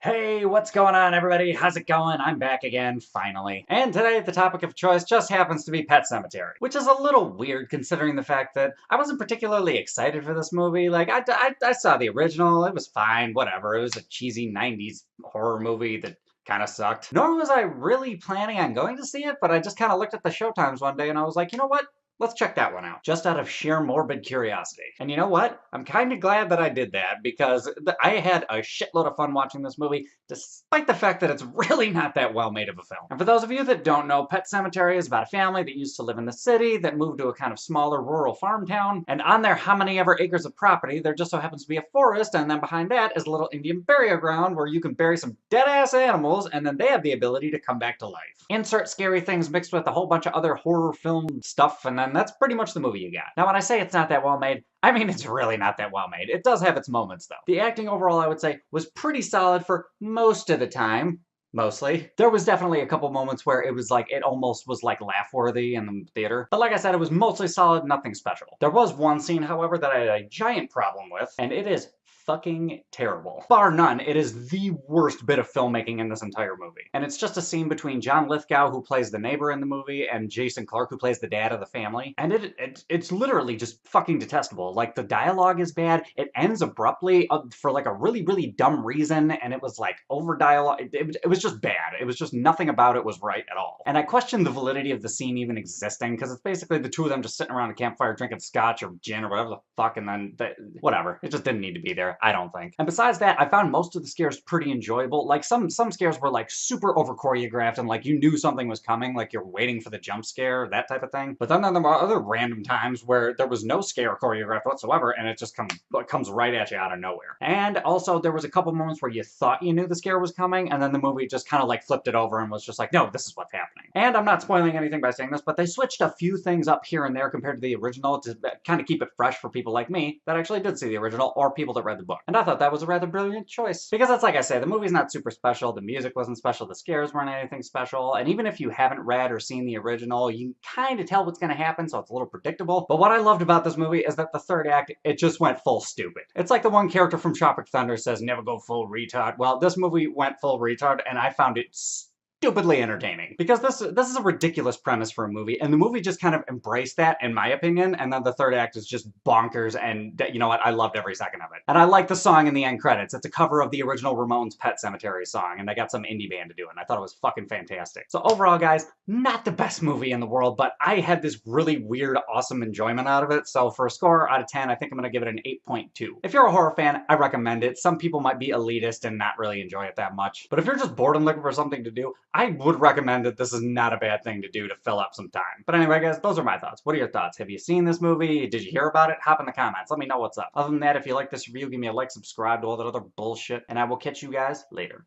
Hey, what's going on, everybody? How's it going? I'm back again, finally. And today, the topic of choice just happens to be Pet Sematary, which is a little weird considering the fact that I wasn't particularly excited for this movie. Like, I saw the original, it was fine, whatever. It was a cheesy 90s horror movie that kind of sucked. Nor was I really planning on going to see it, but I just kind of looked at the showtimes one day and I was like, you know what? Let's check that one out, just out of sheer morbid curiosity. And you know what? I'm kind of glad that I did that because I had a shitload of fun watching this movie, despite the fact that it's really not that well made of a film. And for those of you that don't know, Pet Sematary is about a family that used to live in the city that moved to a kind of smaller rural farm town, and on their how many ever acres of property, there just so happens to be a forest, and then behind that is a little Indian burial ground where you can bury some dead-ass animals, and then they have the ability to come back to life. Insert scary things mixed with a whole bunch of other horror film stuff, and then that's pretty much the movie you got. Now, when I say it's not that well made, I mean it's really not that well made. It does have its moments, though. The acting overall, I would say, was pretty solid for most of the time. Mostly. There was definitely a couple moments where it was like, it almost was like laugh-worthy in the theater. But like I said, it was mostly solid, nothing special. There was one scene, however, that I had a giant problem with, and it is fucking terrible. Bar none, it is the worst bit of filmmaking in this entire movie. And it's just a scene between John Lithgow, who plays the neighbor in the movie, and Jason Clarke, who plays the dad of the family. And it's literally just fucking detestable. Like, the dialogue is bad, it ends abruptly for like a really, really dumb reason, and it was like over dialogue. It was just bad. It was just nothing about it was right at all. And I question the validity of the scene even existing, because it's basically the two of them just sitting around a campfire drinking scotch or gin or whatever the fuck, and then whatever. It just didn't need to be there. I don't think. And besides that, I found most of the scares pretty enjoyable. Like, some scares were like super over choreographed and like you knew something was coming, like you're waiting for the jump scare, that type of thing. But then there were other random times where there was no scare choreographed whatsoever and it just comes right at you out of nowhere. And also there was a couple moments where you thought you knew the scare was coming and then the movie just kind of like flipped it over and was just like, no, this is what's happening. And I'm not spoiling anything by saying this, but they switched a few things up here and there compared to the original to kind of keep it fresh for people like me that actually did see the original or people that read the book. And I thought that was a rather brilliant choice. Because it's like I say, the movie's not super special, the music wasn't special, the scares weren't anything special, and even if you haven't read or seen the original, you can kind of tell what's going to happen, so it's a little predictable. But what I loved about this movie is that the third act, it just went full stupid. It's like the one character from Tropic Thunder says, never go full retard. Well, this movie went full retard, and I found it stupidly entertaining. Because this is a ridiculous premise for a movie, and the movie just kind of embraced that, in my opinion, and then the third act is just bonkers, and you know what, I loved every second of it. And I like the song in the end credits. It's a cover of the original Ramones' Pet Sematary song, and they got some indie band to do it, and I thought it was fucking fantastic. So overall, guys, not the best movie in the world, but I had this really weird, awesome enjoyment out of it, so for a score out of 10, I think I'm gonna give it an 8.2. If you're a horror fan, I recommend it. Some people might be elitist and not really enjoy it that much, but if you're just bored and looking for something to do, I would recommend that this is not a bad thing to do to fill up some time. But anyway, guys, those are my thoughts. What are your thoughts? Have you seen this movie? Did you hear about it? Hop in the comments. Let me know what's up. Other than that, if you like this review, give me a like, subscribe to all that other bullshit, and I will catch you guys later.